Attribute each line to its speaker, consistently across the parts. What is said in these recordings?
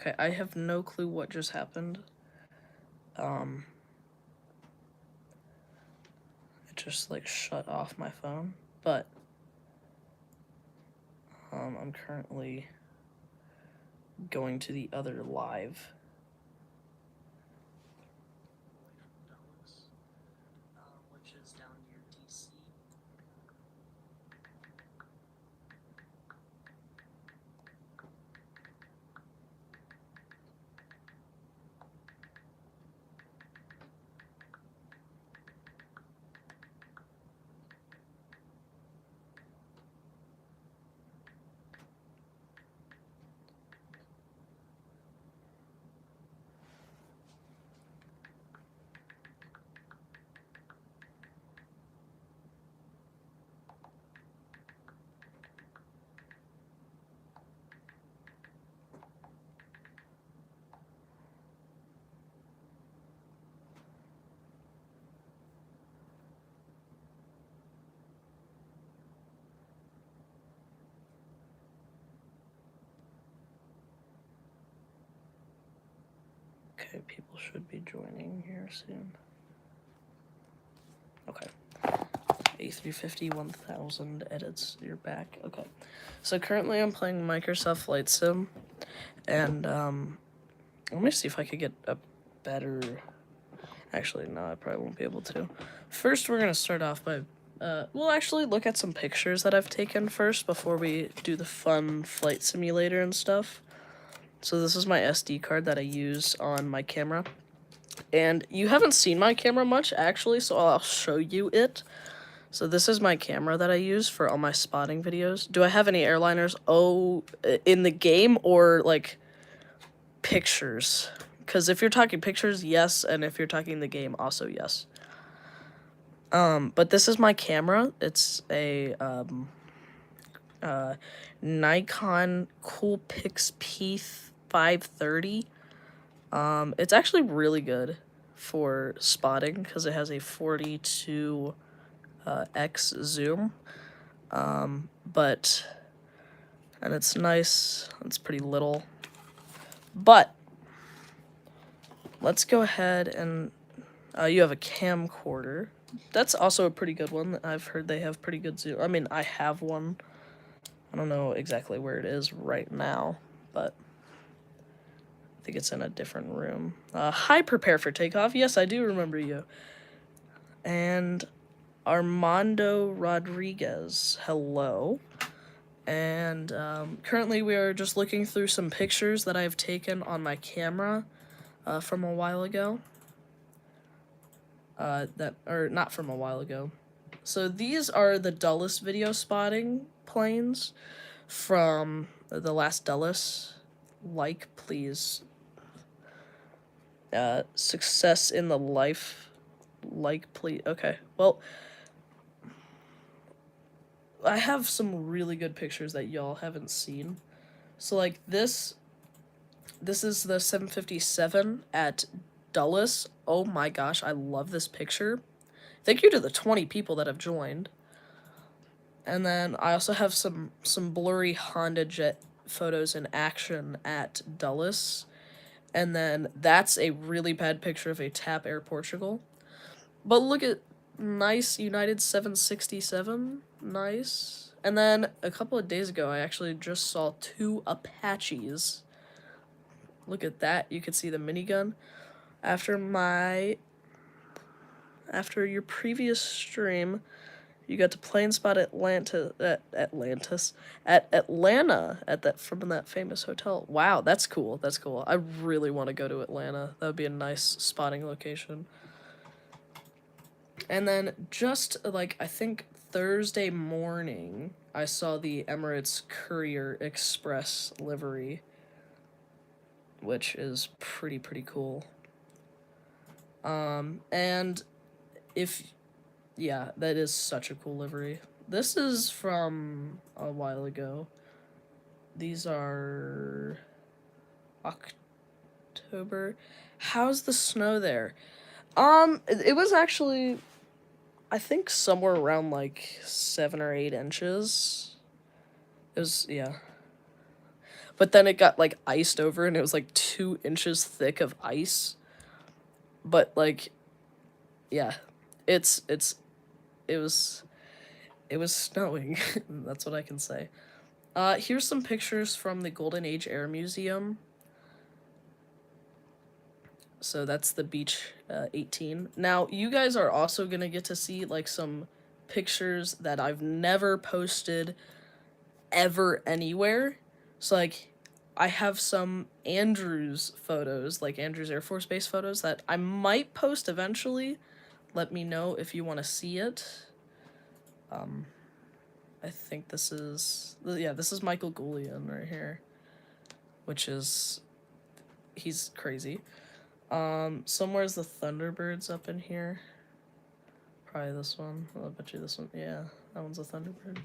Speaker 1: Okay, I have no clue what just happened. It just like shut off my phone, but I'm currently going to the other live. Which is down near DC. Okay, people should be joining here soon. Okay. A350 1000 edits, you're back. Okay. So currently I'm playing Microsoft Flight Sim, and let me see if I could get a better... Actually, no, I probably won't be able to. First, we're gonna start off by... we'll actually look at some pictures that I've taken first before we do the fun flight simulator and stuff. So this is my SD card that I use on my camera. And you haven't seen my camera much, actually, so I'll show you it. So this is my camera that I use for all my spotting videos. Do I have any airliners? Oh, in the game or, like, pictures? Because if you're talking pictures, yes, and if you're talking the game, also yes. But this is my camera. It's a, Nikon Coolpix P530. It's actually really good for spotting because it has a 42 X zoom. And it's nice. It's pretty little. But let's go ahead and you have a camcorder. That's also a pretty good one. I've heard they have pretty good zoom. I mean, I have one. I don't know exactly where it is right now, but I think it's in a different room. Hi, Prepare for Takeoff. Yes, I do remember you. And Armando Rodriguez. Hello. And currently we are just looking through some pictures that I've taken on my camera from a while ago. Not from a while ago. So these are the Dulles video spotting planes from the last Dulles. Like, please. Success in the life. Like, please. Okay, well, I have some really good pictures that y'all haven't seen. So, like, this is the 757 at Dulles. Oh my gosh, I love this picture. Thank you to the 20 people that have joined. And then I also have some blurry Honda Jet photos in action at Dulles. And then that's a really bad picture of a TAP Air Portugal. But look at nice United 767. Nice. And then a couple of days ago, I actually just saw 2 Apaches. Look at that. You could see the minigun. After your previous stream, you got to plane spot Atlanta from that famous hotel. Wow, that's cool. That's cool. I really want to go to Atlanta. That would be a nice spotting location. And then just like I think Thursday morning, I saw the Emirates Courier Express livery, which is pretty cool. And yeah, that is such a cool livery. This is from a while ago. These are October. How's the snow there? It was actually, I think, somewhere around like 7 or 8 inches. It was, yeah. but then it got like iced over and it was like 2 inches thick of ice. But like, yeah, it was snowing. That's what I can say. Here's some pictures from the Golden Age Air Museum. So that's the Beach 18. Now, you guys are also gonna get to see like some pictures that I've never posted ever anywhere. So like, I have some Andrews photos, like Andrews Air Force Base photos that I might post eventually. Let me know if you want to see it. I think this is Michael Goulian right here, which is, he's crazy. Somewhere's the Thunderbirds up in here. Probably this one. I'll bet you this one. Yeah, that one's a Thunderbird.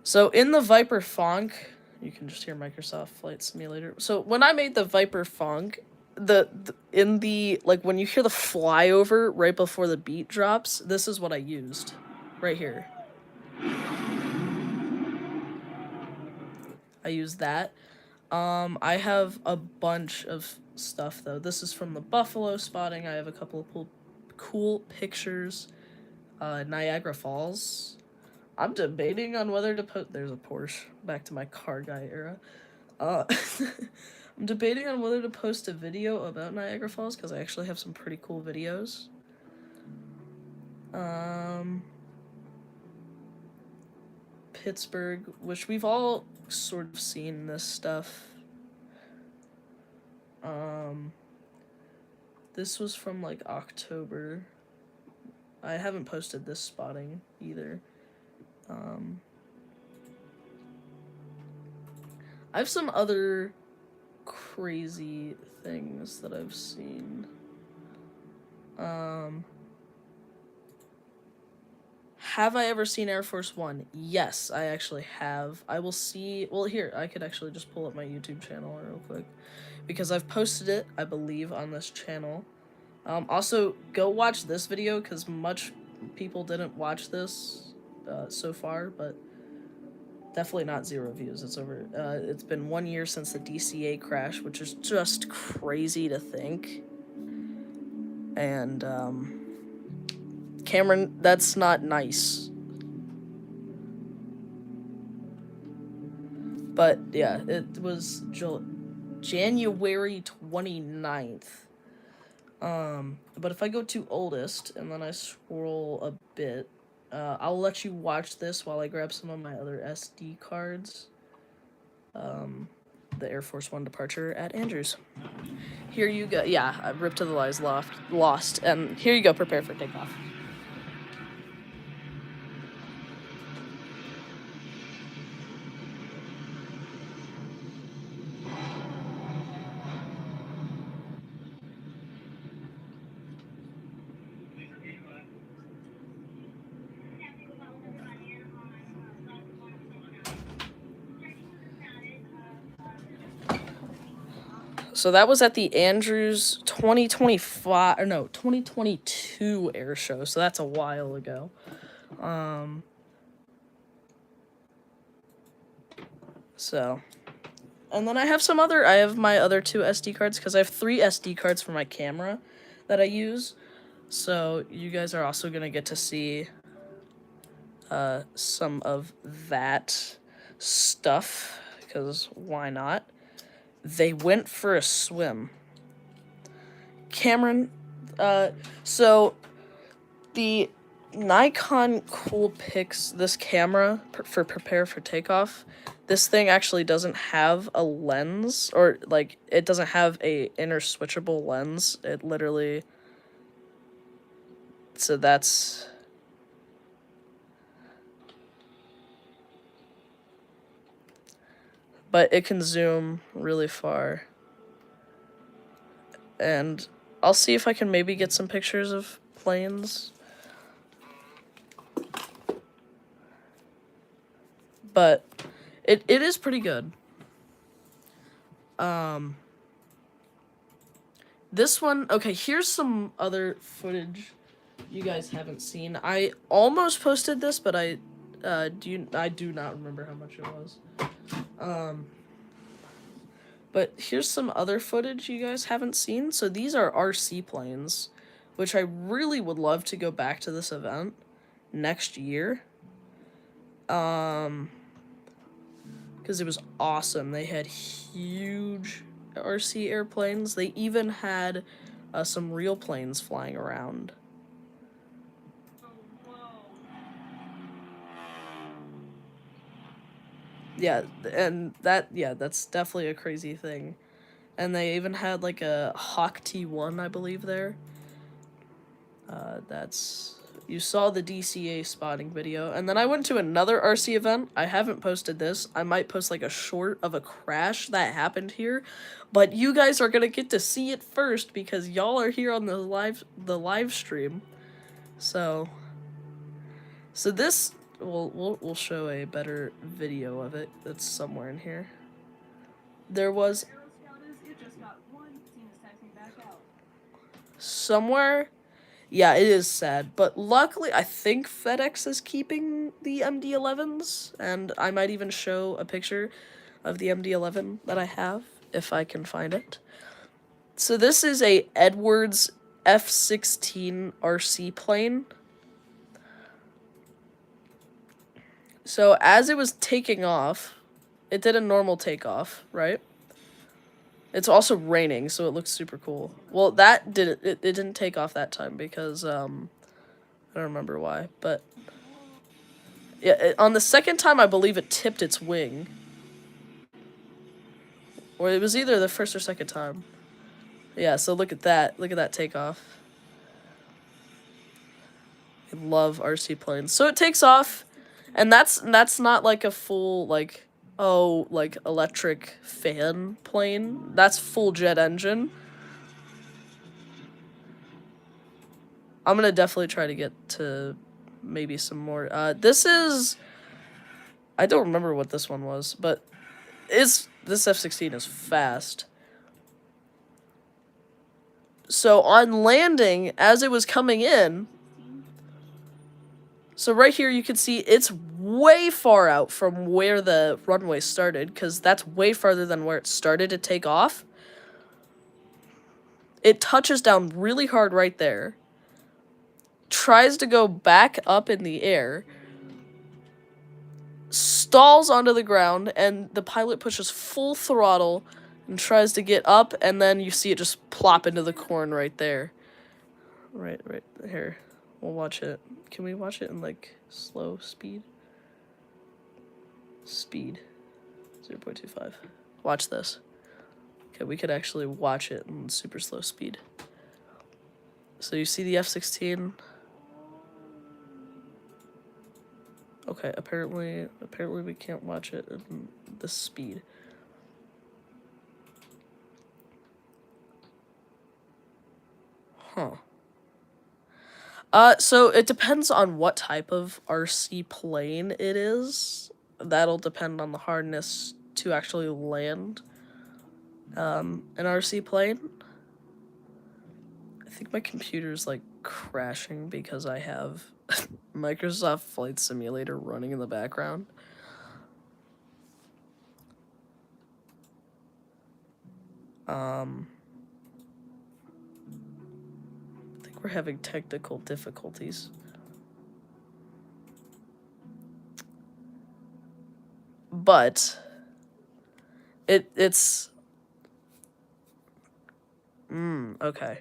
Speaker 1: So in the Viper Fonk, you can just hear Microsoft Flight Simulator. So when I made the Viper Fonk, in the like when you hear the flyover right before the beat drops, this is what I used, right here. I used that. I have a bunch of stuff though. This is from the Buffalo spotting. I have a couple of cool pictures. Niagara Falls. I'm debating on whether to put. There's a Porsche. Back to my car guy era. I'm debating on whether to post a video about Niagara Falls because I actually have some pretty cool videos. Pittsburgh, which we've all sort of seen this stuff. This was from like October. I haven't posted this spotting either. I have some other crazy things that I've seen. Have I ever seen Air Force One? Yes, I actually have. I will see. Well, here, I could actually just pull up my YouTube channel real quick because I've posted it, I believe, on this channel. Also, go watch this video because much people didn't watch this so far, but definitely not 0 views. It's over. It's been 1 year since the DCA crash, which is just crazy to think. And Cameron, that's not nice. But yeah, it was January 29th. But if I go to oldest and then I scroll a bit, I'll let you watch this while I grab some of my other SD cards. The Air Force One departure at Andrews. Here you go. Yeah, I ripped to the lies lost. And here you go, prepare for takeoff. So that was at the Andrews 2022 air show. So that's a while ago. So, and then I have my other 2 SD cards because I have 3 SD cards for my camera that I use. So you guys are also gonna get to see some of that stuff because why not? They went for a swim. Cameron, so the Nikon Coolpix, this camera for prepare for takeoff, this thing actually doesn't have a lens, or like it doesn't have a inner switchable lens. It literally, so that's, but it can zoom really far. And I'll see if I can maybe get some pictures of planes. But it is pretty good. This one, okay, here's some other footage you guys haven't seen. I almost posted this, but I I do not remember how much it was. But here's some other footage you guys haven't seen. So these are RC planes, which I really would love to go back to this event next year. Because it was awesome. They had huge RC airplanes. They even had some real planes flying around. Yeah, and that's definitely a crazy thing. And they even had like a Hawk T1, I believe, there. You saw the DCA spotting video. And then I went to another RC event. I haven't posted this. I might post like a short of a crash that happened here. But you guys are going to get to see it first because y'all are here on the live stream. So this, we'll show a better video of it. That's somewhere in here. There was somewhere. Yeah, it is sad, but luckily I think FedEx is keeping the MD-11s, and I might even show a picture of the MD-11 that I have, if I can find it. So this is a Edwards F-16 RC plane. So as it was taking off, it did a normal takeoff, right? It's also raining, so it looks super cool. Well, that it didn't take off that time because I don't remember why, but yeah, on the second time I believe it tipped its wing. Or it was either the first or second time. Yeah, so look at that. Look at that takeoff. I love RC planes. So it takes off, and that's not like a full like electric fan plane. That's full jet engine. I'm gonna definitely try to get to maybe some more. This is, I don't remember what this one was, but this F-16 is fast. So on landing, as it was coming in, so right here you can see it's way far out from where the runway started, because that's way farther than where it started to take off. It touches down really hard right there, tries to go back up in the air, stalls onto the ground, and the pilot pushes full throttle and tries to get up, and then you see it just plop into the corn right there. Right here. We'll watch it. Can we watch it in, like, slow speed? Speed. 0.25. Watch this. Okay, we could actually watch it in super slow speed. So you see the F-16. Okay, apparently we can't watch it in this speed. Huh. So it depends on what type of RC plane it is. That'll depend on the hardness to actually land an RC plane. I think my computer's like crashing because I have Microsoft Flight Simulator running in the background. I think we're having technical difficulties. But it's okay.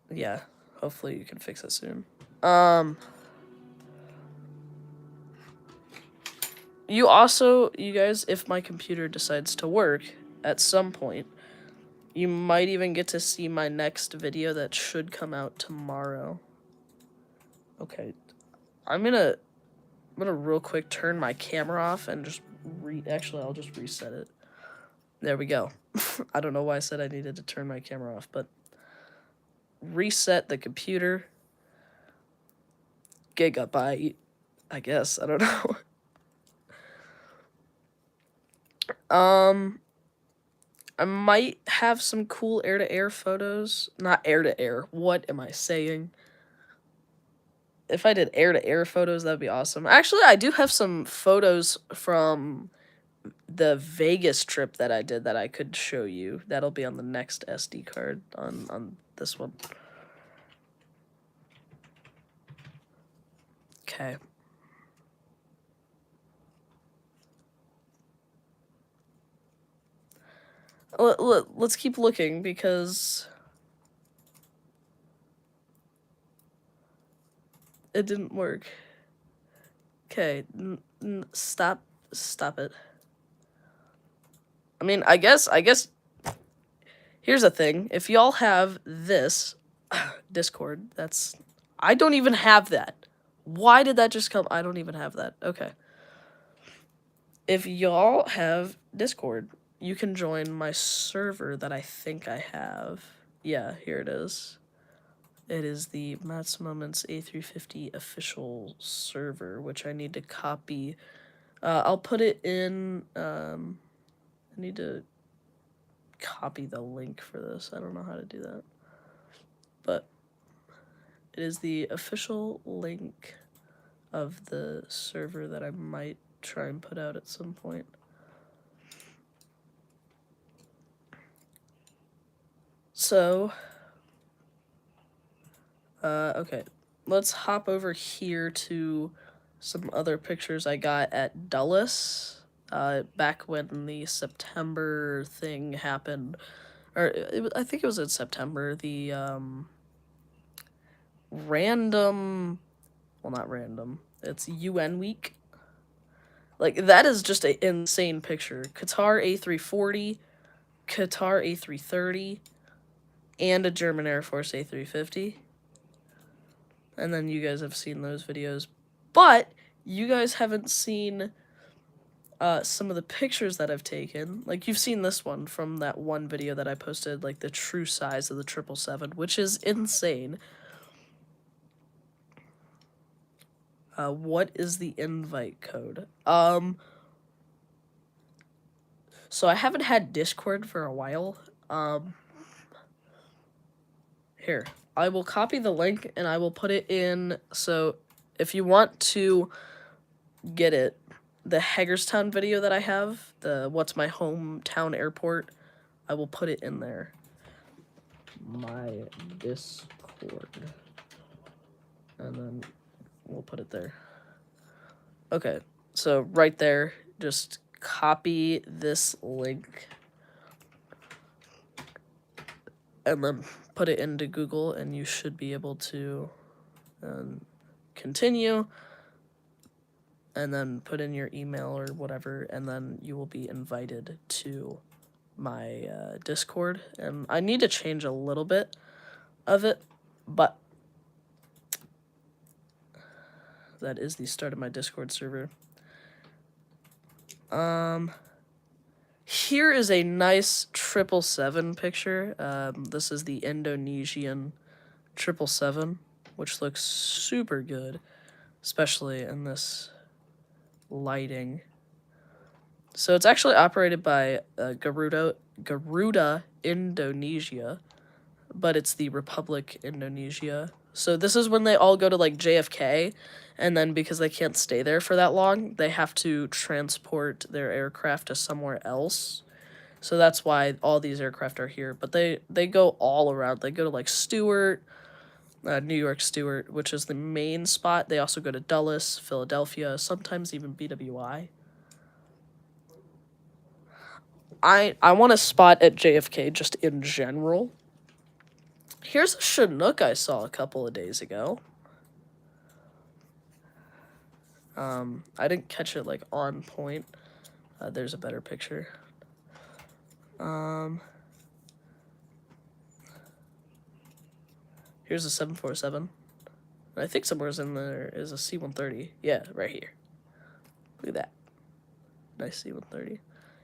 Speaker 1: Yeah, hopefully you can fix it soon. You guys, if my computer decides to work at some point, you might even get to see my next video that should come out tomorrow. Okay, I'm gonna real quick turn my camera off and just actually, I'll just reset it. There we go. I don't know why I said I needed to turn my camera off, but reset the computer. Gigabyte, I guess. I don't know. I might have some cool air-to-air photos. Not air-to-air. What am I saying? if I did air-to-air photos, that'd be awesome. Actually, I do have some photos from the Vegas trip that I did that I could show you. That'll be on the next SD card on this one. Okay. Let's keep looking because it didn't work. Okay, stop it. I mean, I guess here's the thing. If y'all have this Discord, I don't even have that. Why did that just come? I don't even have that. Okay. If y'all have Discord, you can join my server that I think I have. Yeah, here it is. It is the Matt's Moments A350 official server, which I need to copy. I'll put it in, I need to copy the link for this. I don't know how to do that. But it is the official link of the server that I might try and put out at some point. So, okay, let's hop over here to some other pictures I got at Dulles, back when the September thing happened, or I think it was in September, the, random, well, not random, it's UN week. Like, that is just an insane picture. Qatar A340, Qatar A330, and a German Air Force A350. And then you guys have seen those videos. But you guys haven't seen some of the pictures that I've taken. Like, you've seen this one from that one video that I posted, like, the true size of the 777, which is insane. What is the invite code? So I haven't had Discord for a while. Here, I will copy the link and I will put it in. So if you want to get it, the Hagerstown video that I have, the what's my hometown airport, I will put it in there. My Discord. And then we'll put it there. Okay, so right there, just copy this link and then put it into Google, and you should be able to continue, and then put in your email or whatever, and then you will be invited to my Discord. And I need to change a little bit of it, but that is the start of my Discord server. Here is a nice 777 picture. This is the Indonesian 777, which looks super good, especially in this lighting. So it's actually operated by Garuda Indonesia, but it's the Republic Indonesia. So this is when they all go to, like, JFK, and then because they can't stay there for that long, they have to transport their aircraft to somewhere else. So that's why all these aircraft are here. But they go all around. They go to, like, Stewart, New York Stewart, which is the main spot. They also go to Dulles, Philadelphia, sometimes even BWI. I want a spot at JFK just in general. Here's a Chinook I saw a couple of days ago. I didn't catch it, like, on point. There's a better picture. Here's a 747. I think somewhere's in there is a C-130. Yeah, right here. Look at that. Nice C-130.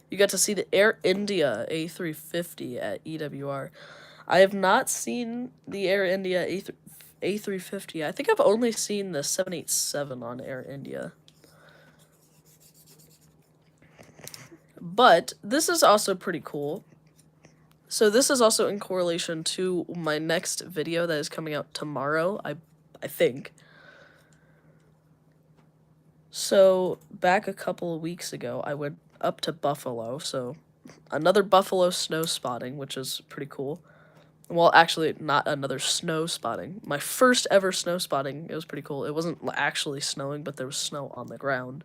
Speaker 1: You got to see the Air India A350 at EWR. I have not seen the Air India A350. I think I've only seen the 787 on Air India. But this is also pretty cool. So this is also in correlation to my next video that is coming out tomorrow, I think. So back a couple of weeks ago, I went up to Buffalo, so another Buffalo snow spotting, which is pretty cool. Well, actually, not another snow spotting. My first ever snow spotting. It was pretty cool. It wasn't actually snowing, but there was snow on the ground.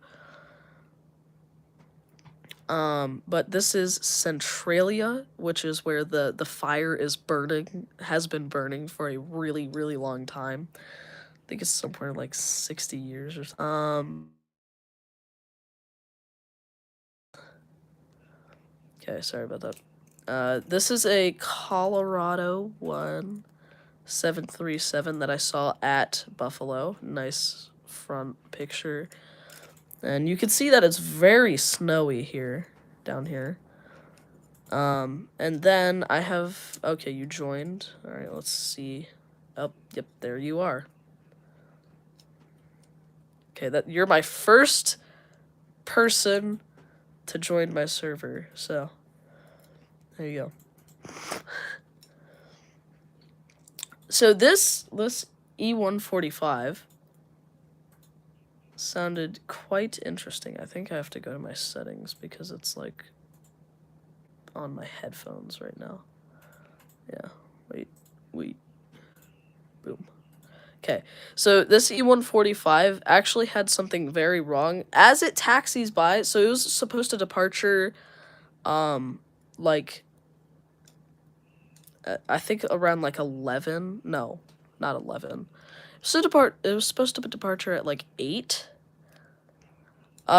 Speaker 1: But this is Centralia, which is where the fire is burning, has been burning for a really, really long time. I think it's somewhere like 60 years or so. Okay, sorry about that. This is a Colorado 1737 that I saw at Buffalo. Nice front picture. And you can see that it's very snowy here, down here. And then I have, okay, you joined. All right, let's see. Oh, yep, there you are. Okay, that you're my first person to join my server, so there you go. So this E145 sounded quite interesting. I think I have to go to my settings because it's like on my headphones right now. Yeah, wait, boom. Okay, so this E145 actually had something very wrong. As it taxis by, so it was supposed to departure, like, I think around like 11. No, not 11. So it was supposed to departure at like 8.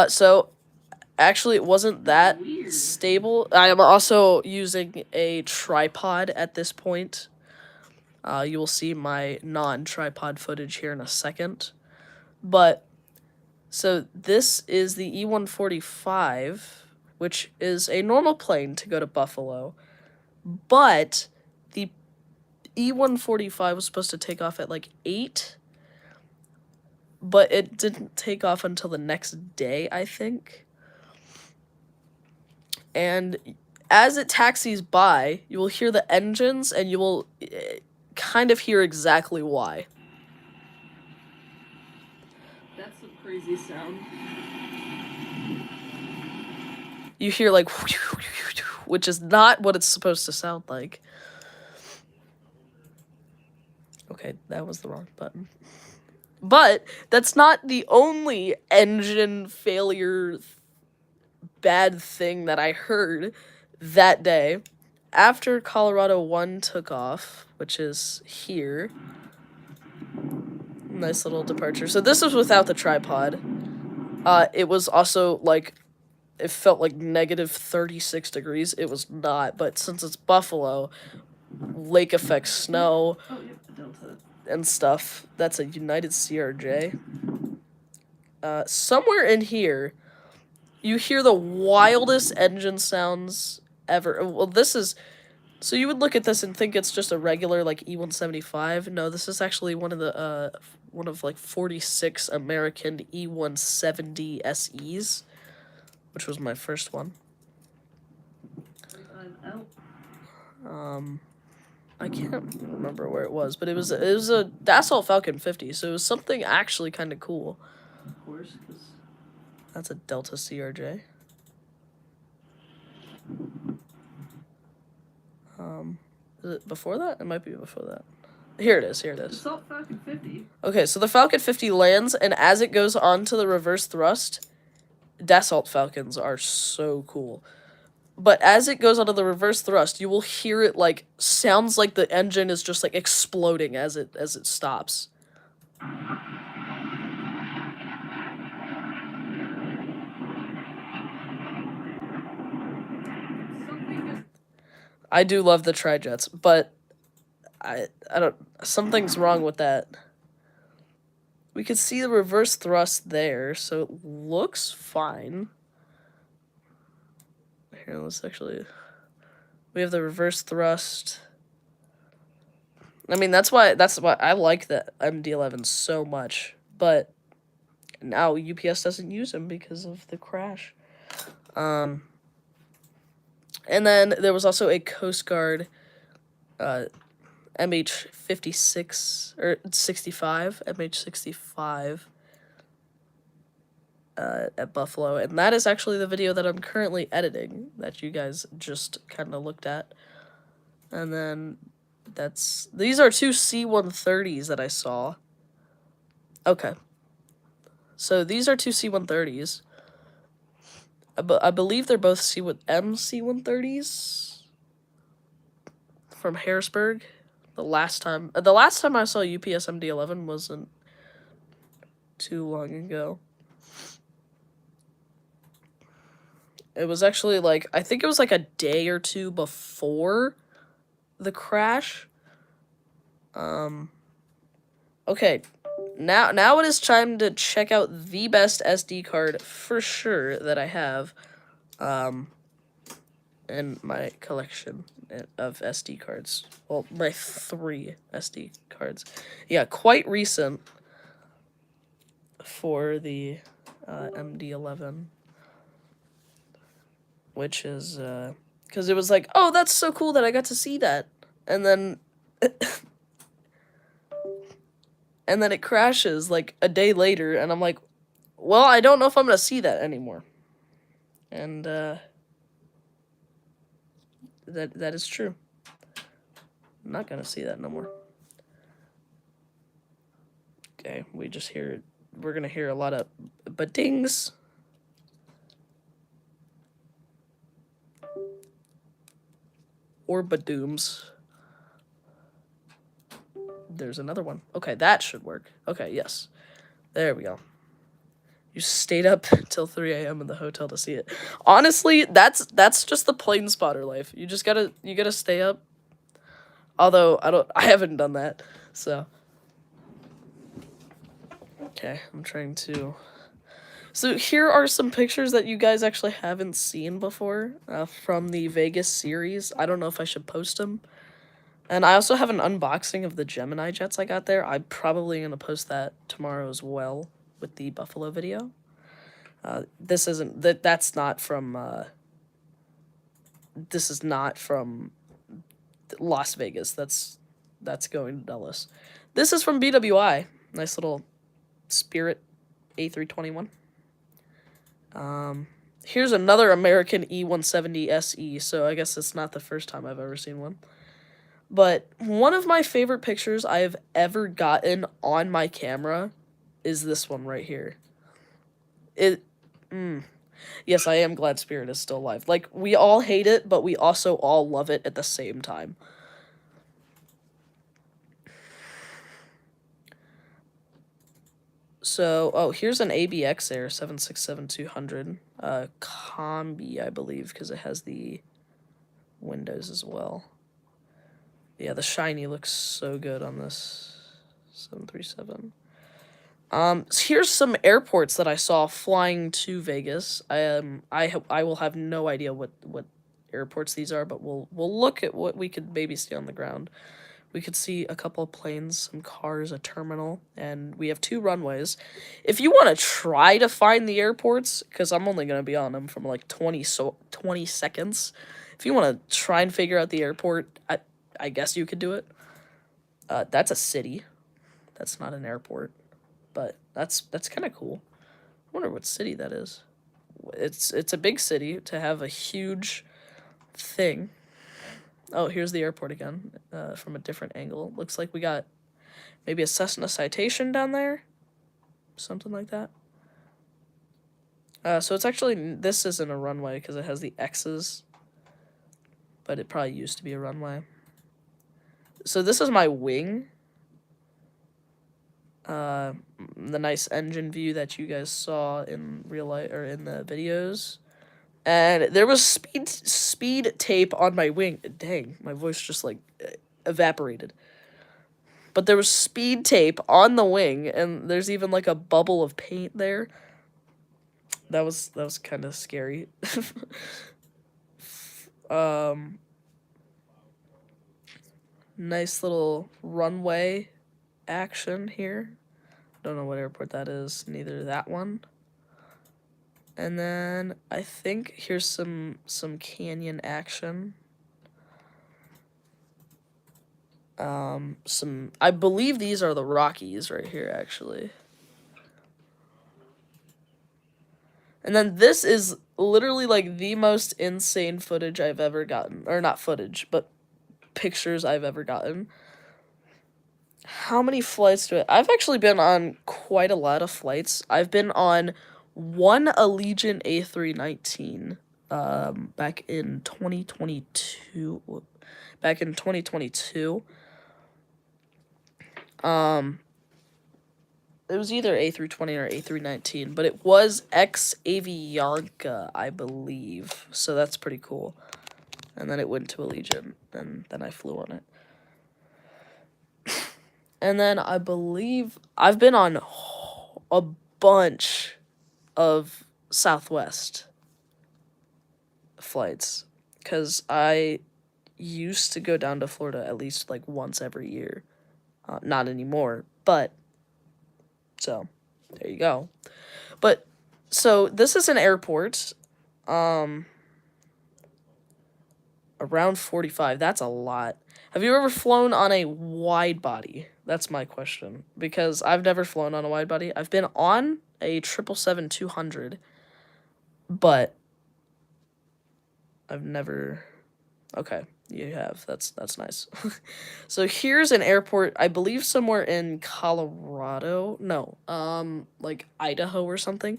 Speaker 1: So actually it wasn't that stable. I am also using a tripod at this point. You will see my non-tripod footage here in a second. But, so this is the E145, which is a normal plane to go to Buffalo. But the E145 was supposed to take off at like 8. But it didn't take off until the next day, I think. And as it taxis by, you will hear the engines, and you will kind of hear exactly why. That's a crazy sound. You hear like, which is not what it's supposed to sound like. Okay, that was the wrong button. But that's not the only engine failure bad thing that I heard that day. After Colorado 1 took off, which is here. Nice little departure. So this was without the tripod. It was also like, it felt like negative 36 degrees. It was not, but since it's Buffalo, lake effect snow and stuff, that's a United CRJ. Somewhere in here, you hear the wildest engine sounds ever. Well, this is, so you would look at this and think it's just a regular like E175. No, this is actually one of like 46 American E170 SEs, which was my first one. I can't remember where it was, but it was a Dassault Falcon 50, so it was something actually kind of cool. Of course, because that's a Delta CRJ. Is it before that? It might be before that. Here it is. Dassault Falcon 50. Okay, so the Falcon 50 lands, and as it goes onto the reverse thrust, Dassault Falcons are so cool. But as it goes onto the reverse thrust, you will hear it like sounds like the engine is just like exploding as it stops. I do love the tri-jets, but I don't, something's wrong with that. We can see the reverse thrust there, so it looks fine. Here, let's actually, we have the reverse thrust. I mean, that's why I like the MD-11 so much, but now UPS doesn't use them because of the crash. And then there was also a Coast Guard MH56 or 65, MH65. at Buffalo, and that is actually the video that I'm currently editing that you guys just kind of looked at. And then these are two C-130s that I saw. Okay. So these are two C-130s. I believe they're both MC-130s from Harrisburg. The last time I saw UPS MD-11 wasn't too long ago. It was actually like, I think it was like a day or two before the crash. Okay, now it is time to check out the best SD card for sure that I have, in my collection of SD cards. Well, my 3 SD cards. Yeah, quite recent for the MD-11, which is because it was like, oh, that's so cool that I got to see that, and then and then it crashes like a day later, and I'm like, well, I don't know if I'm gonna see that anymore. And that is true. I'm not gonna see that no more. Okay, we're gonna hear a lot of ba-dings. Or badooms. There's another one. Okay, that should work. Okay, yes. There we go. You stayed up till 3 a.m. in the hotel to see it. Honestly, that's just the plane spotter life. You gotta stay up. Although I haven't done that. So okay, I'm trying to. So here are some pictures that you guys actually haven't seen before from the Vegas series. I don't know if I should post them. And I also have an unboxing of the Gemini jets I got there. I'm probably going to post that tomorrow as well with the Buffalo video. This isn't, that's not from, this is not from Las Vegas. That's going to Dulles. This is from BWI. Nice little Spirit A321. Here's another American E170 SE, so I guess it's not the first time I've ever seen one. But one of my favorite pictures I have ever gotten on my camera is this one right here. Yes, I am glad Spirit is still alive. Like, we all hate it, but we also all love it at the same time. So, oh, here's an ABX Air 767-200 combi, I believe, because it has the windows as well. Yeah, the shiny looks so good on this 737. Here's some airports that I saw flying to Vegas. I will have no idea what airports these are, but we'll look at what we could maybe see on the ground. We could see a couple of planes, some cars, a terminal, and we have 2 runways. If you want to try to find the airports, because I'm only going to be on them from like 20 seconds. If you want to try and figure out the airport, I guess you could do it. That's a city. That's not an airport. But that's kind of cool. I wonder what city that is. It's a big city to have a huge thing. Oh, here's the airport again, from a different angle. Looks like we got maybe a Cessna Citation down there. Something like that. So it's actually, this isn't a runway because it has the X's. But it probably used to be a runway. So this is my wing. The nice engine view that you guys saw in real life or in the videos. And there was speed tape on my wing. Dang, my voice just like evaporated. But there was speed tape on the wing, and there's even like a bubble of paint there. That was kind of scary. Nice little runway action here. Don't know what airport that is, neither that one. And then I think here's some canyon action. I believe these are the Rockies right here, actually. And then this is literally like the most insane footage I've ever gotten. Or not footage, but pictures I've ever gotten. How many flights do I... I've actually been on quite a lot of flights. I've been on one Allegiant A319 back in 2022. Back in 2022. It was either A320 or A319, but it was ex-Avianca, I believe. So that's pretty cool. And then it went to Allegiant, and then I flew on it. And then I believe I've been on a bunch of Southwest flights, because I used to go down to Florida at least like once every year. Not anymore, but so there you go. But so this is an airport. Around 45. That's a lot. Have you ever flown on a wide body? That's my question, because I've never flown on a wide body. I've been on a 777-200, but I've never... Okay, you have. That's nice. So here's an airport, I believe somewhere in Colorado. No, like Idaho or something.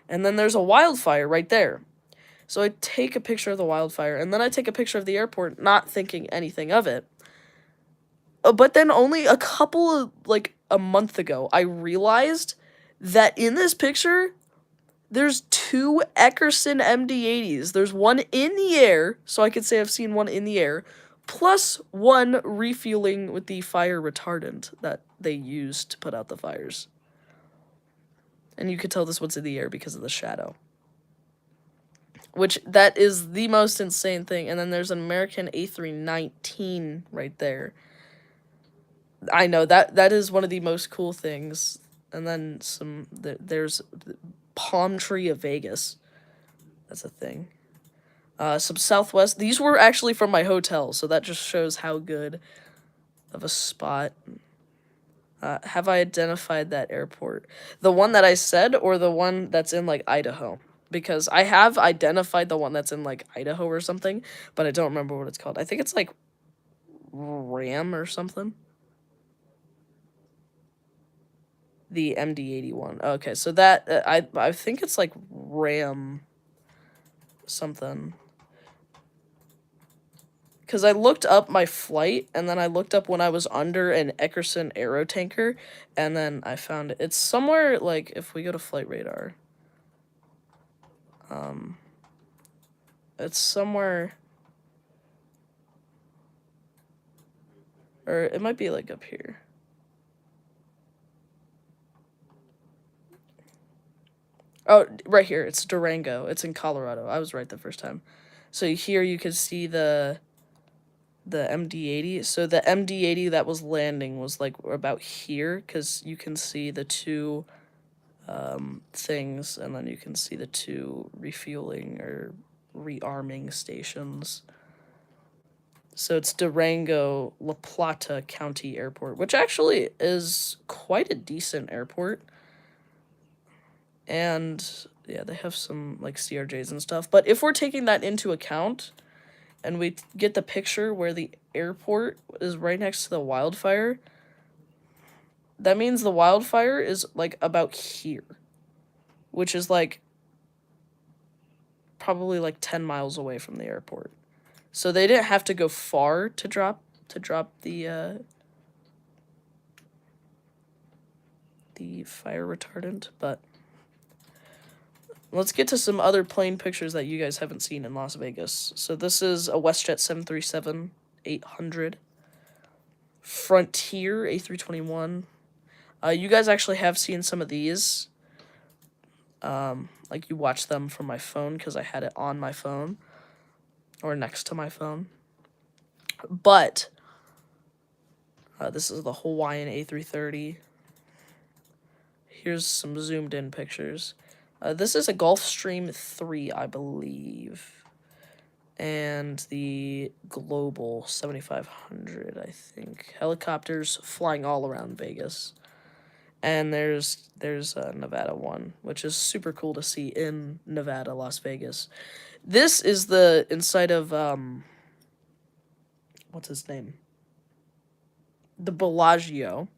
Speaker 1: And then there's a wildfire right there. So I take a picture of the wildfire, and then I take a picture of the airport, not thinking anything of it. But then only a couple of, like, a month ago, I realized that in this picture, there's two Eckerson MD-80s. There's one in the air, so I could say I've seen one in the air, plus one refueling with the fire retardant that they used to put out the fires. And you could tell this one's in the air because of the shadow. Which, that is the most insane thing. And then there's an American A319 right there. I know, that is one of the most cool things. And then there's Palm Tree of Vegas. That's a thing. Some Southwest. These were actually from my hotel, so that just shows how good of a spot. Have I identified that airport? The one that I said, or the one that's in, like, Idaho? Because I have identified the one that's in, like, Idaho or something, but I don't remember what it's called. I think it's, like, Ram or something. The MD-81. Okay, so that, I think it's, like, Ram something. Because I looked up my flight, and then I looked up when I was under an Eckerson Aero tanker, and then I found it. It's somewhere, like, if we go to Flight Radar. It's somewhere... Or it might be, like, up here. Oh, right here. It's Durango. It's in Colorado. I was right the first time. So here you can see the MD-80. So the MD-80 that was landing was, like, about here, because you can see the two things, and then you can see the two refueling or rearming stations. So it's Durango La Plata County Airport, which actually is quite a decent airport. And yeah, they have some, like, CRJs and stuff. But if we're taking that into account, and we get the picture where the airport is right next to the wildfire, that means the wildfire is, like, about here, which is, like, probably, like, 10 miles away from the airport. So they didn't have to go far to drop the fire retardant, but let's get to some other plane pictures that you guys haven't seen in Las Vegas. So this is a WestJet 737-800. Frontier A321. You guys actually have seen some of these. Like, you watch them from my phone, because I had it on my phone. Or next to my phone. But this is the Hawaiian A330. Here's some zoomed in pictures. This is a Gulfstream 3, I believe. And the Global 7500, I think. Helicopters flying all around Vegas. And there's Nevada 1, which is super cool to see in Nevada, Las Vegas. This is the inside of what's his name? The Bellagio,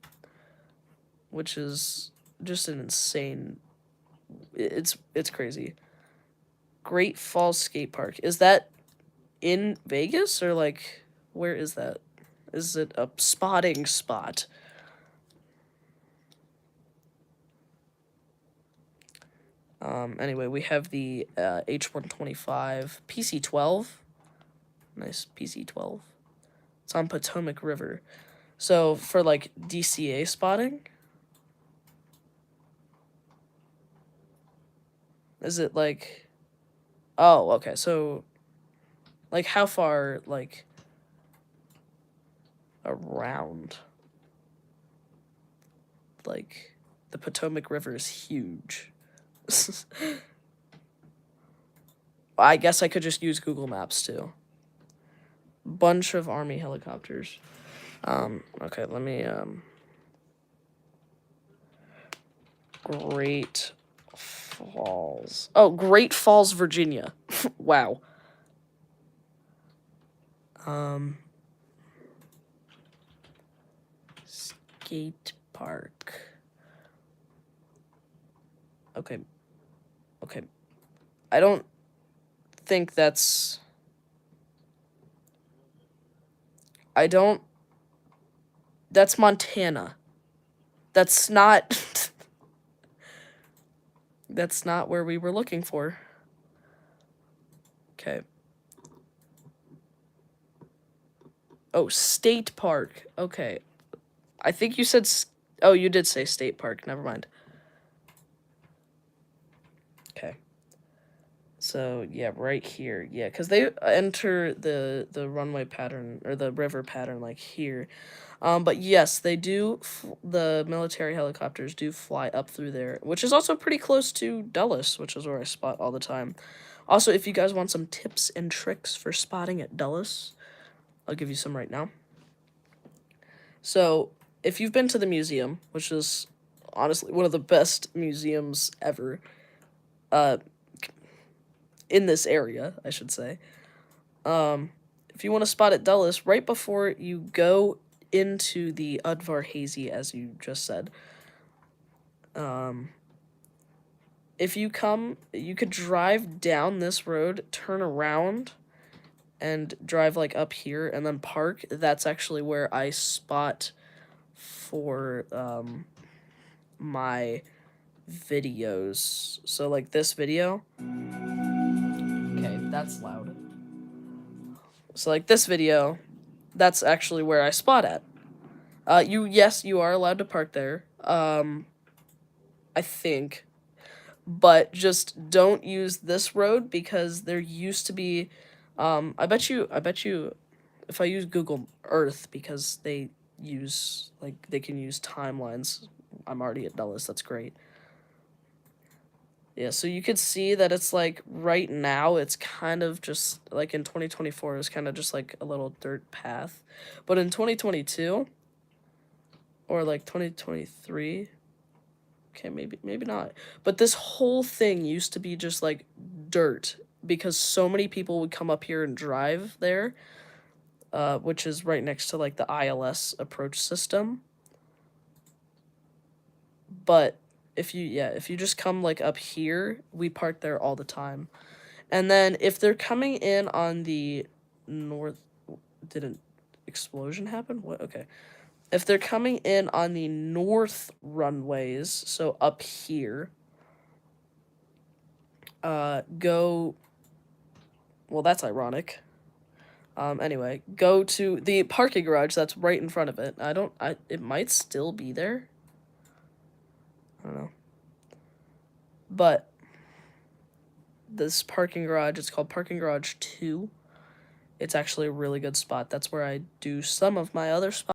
Speaker 1: which is just an insane. It's crazy. Great Falls Skate Park. Is that in Vegas or like where is that? Is it a spotting spot? Anyway, we have the H125 PC-12. Nice PC-12. It's on Potomac River. So for like DCA spotting, is it like, oh, okay. So like how far like around? Like the Potomac River is huge. I guess I could just use Google Maps too. Bunch of Army helicopters. Okay, let me, Great Falls. Oh, Great Falls, Virginia. Wow. Skate park. Okay. Okay. I don't think that's... That's Montana. That's not... That's not where we were looking for. Okay. Oh, State Park. Okay. I think you said... Oh, you did say State Park. Never mind. Okay. So, yeah, right here. Yeah, because they enter the runway pattern, or the river pattern, like, here. But yes, they do, the military helicopters do fly up through there, which is also pretty close to Dulles, which is where I spot all the time. Also, if you guys want some tips and tricks for spotting at Dulles, I'll give you some right now. So, if you've been to the museum, which is honestly one of the best museums ever, in this area, I should say. If you want to spot at Dulles, right before you go into the Udvar-Hazy, as you just said, if you come, you could drive down this road, turn around, and drive, like, up here, and then park. That's actually where I spot for, my videos. So, like, this video. Okay, that's loud. So, like, this video, that's actually where I spot at. Yes, you are allowed to park there. I think. But just don't use this road because there used to be, I bet you, if I use Google Earth, because they use, like, they can use timelines. I'm already at Dulles, that's great. Yeah, so you could see that it's, like, right now, it's kind of just, like, in 2024, it's kind of just, like, a little dirt path. But in 2022, or, like, 2023, okay, maybe not. But this whole thing used to be just, like, dirt, because so many people would come up here and drive there, which is right next to, like, the ILS approach system. But if you just come, like, up here, we park there all the time. And then if they're coming in on the north... Did an explosion happen? What? Okay. If they're coming in on the north runways, so up here, go... Well, that's ironic. Anyway, go to the parking garage that's right in front of it. It might still be there. I don't know. But this parking garage, it's called Parking Garage 2. It's actually a really good spot. That's where I do some of my other spots.